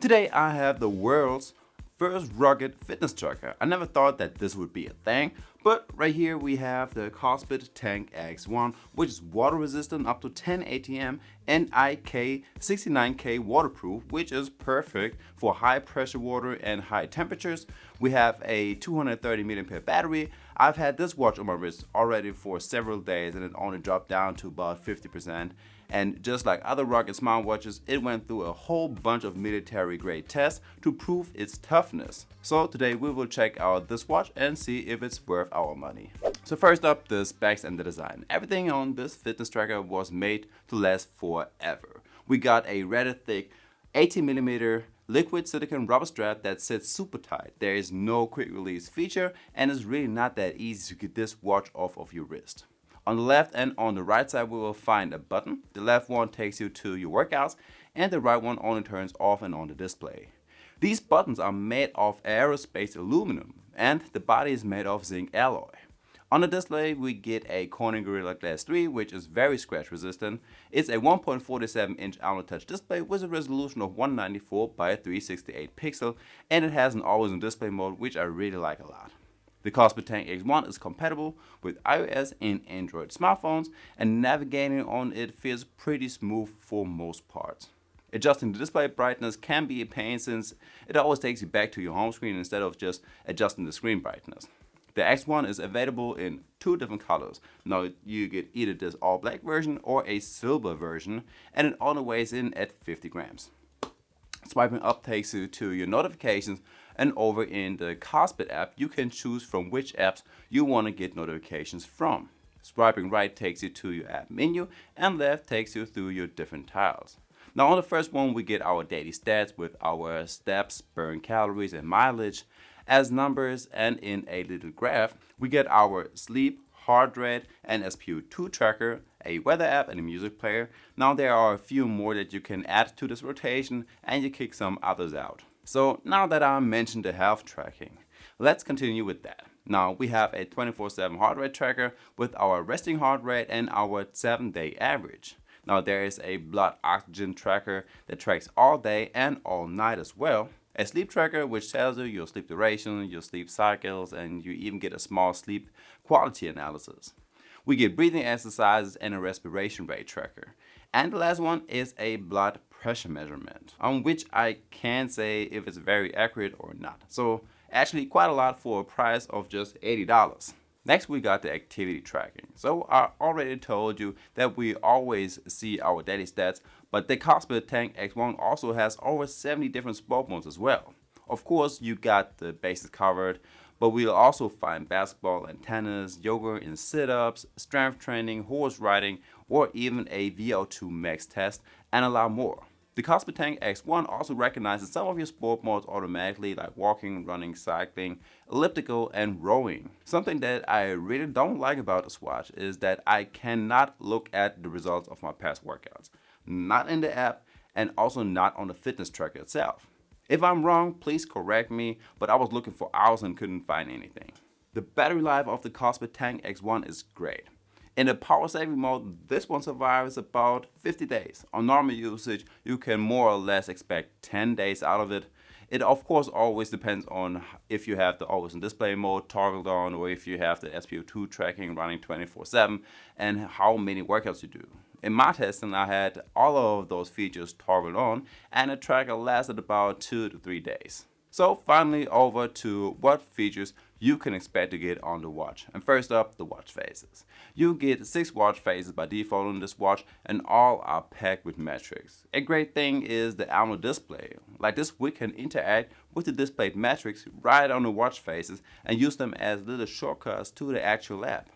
Today I have the world's first rugged fitness tracker. I never thought that this would be a thing, but right here we have the Cosbit Tank X1, which is water resistant up to 10 ATM and IK69K waterproof, which is perfect for high pressure water and high temperatures. We have a 230 mAh battery. I've had this watch on my wrist already for several days and it only dropped down to about 50%. And just like other rugged smartwatches, it went through a whole bunch of military grade tests to prove its toughness. So today we will check out this watch and see if it's worth our money. So first up, the specs and the design. Everything on this fitness tracker was made to last forever. We got a rather thick 18mm liquid silicone rubber strap that sits super tight. There is no quick release feature and it's really not that easy to get this watch off of your wrist. On the left and on the right side we will find a button. The left one takes you to your workouts and the right one only turns off and on the display. These buttons are made of aerospace aluminum and the body is made of zinc alloy. On the display we get a Corning Gorilla Glass 3, which is very scratch resistant. It's a 1.47 inch AMOLED touch display with a resolution of 194 by 368 pixel and it has an always on display mode, which I really like a lot. The Cosbit Tank X1 is compatible with iOS and Android smartphones and navigating on it feels pretty smooth for most parts. Adjusting the display brightness can be a pain since it always takes you back to your home screen instead of just adjusting the screen brightness. The X1 is available in two different colors. Now you get either this all black version or a silver version and it only weighs in at 50 grams. Swiping up takes you to your notifications and over in the Cosbit app you can choose from which apps you want to get notifications from. Swiping right takes you to your app menu and left takes you through your different tiles. Now on the first one we get our daily stats with our steps, burned calories and mileage as numbers, and in a little graph we get our sleep, heart rate and SpO2 tracker, a weather app and a music player. Now there are a few more that you can add to this rotation and you kick some others out. So now that I mentioned the health tracking, let's continue with that. Now we have a 24/7 heart rate tracker with our resting heart rate and our 7-day average. Now there is a blood oxygen tracker that tracks all day and all night as well. A sleep tracker which tells you your sleep duration, your sleep cycles, and you even get a small sleep quality analysis. We get breathing exercises and a respiration rate tracker. And the last one is a blood pressure measurement, on which I can't say if it's very accurate or not. So actually quite a lot for a price of just $80. Next we got the activity tracking. So I already told you that we always see our daily stats, but the Cosbit Tank X1 also has over 70 different sport modes as well. Of course you got the basics covered, but we'll also find basketball and tennis, yoga and sit-ups, strength training, horse riding, or even a VO2 max test, and a lot more. The Cosbit Tank X1 also recognizes some of your sport modes automatically, like walking, running, cycling, elliptical, and rowing. Something that I really don't like about this watch is that I cannot look at the results of my past workouts. Not in the app, and also not on the fitness tracker itself. If I'm wrong, please correct me, but I was looking for hours and couldn't find anything. The battery life of the Cosbit Tank X1 is great. In the power saving mode, this one survives about 50 days. On normal usage, you can more or less expect 10 days out of it. It of course always depends on if you have the always on display mode toggled on or if you have the SpO2 tracking running 24/7 and how many workouts you do. In my testing, I had all of those features toggled on and the tracker lasted about 2 to 3 days. So finally over to what features you can expect to get on the watch. And first up, the watch faces. You get 6 watch faces by default on this watch and all are packed with metrics. A great thing is the AMOLED display. Like this, we can interact with the displayed metrics right on the watch faces and use them as little shortcuts to the actual app.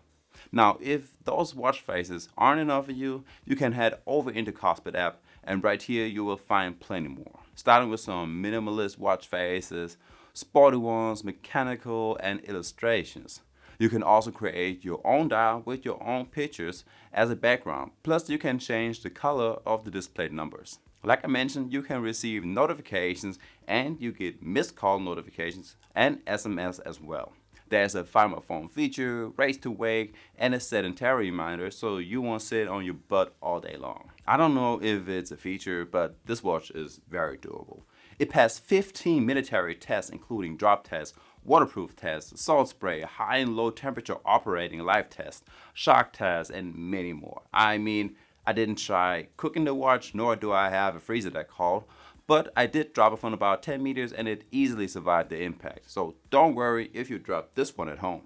Now, if those watch faces aren't enough for you, you can head over into Cosbit app and right here you will find plenty more. Starting with some minimalist watch faces, sporty ones, mechanical, and illustrations. You can also create your own dial with your own pictures as a background. Plus you can change the color of the displayed numbers. Like I mentioned, you can receive notifications and you get missed call notifications and SMS as well. There's a Find My Phone feature, Race to Wake, and a sedentary reminder so you won't sit on your butt all day long. I don't know if it's a feature, but this watch is very doable. It passed 15 military tests, including drop tests, waterproof tests, salt spray, high and low temperature operating life tests, shock tests, and many more. I mean, I didn't try cooking the watch, nor do I have a freezer that cold, but I did drop it from about 10 meters and it easily survived the impact. So don't worry if you drop this one at home.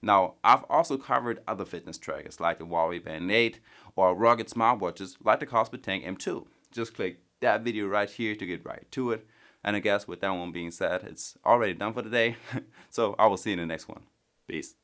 Now, I've also covered other fitness trackers like the Huawei Band 8 or rugged smartwatches like the Cosbit Tank M2. Just click that video right here to get right to it. And I guess with that one being said, it's already done for today. So I will see you in the next one. Peace.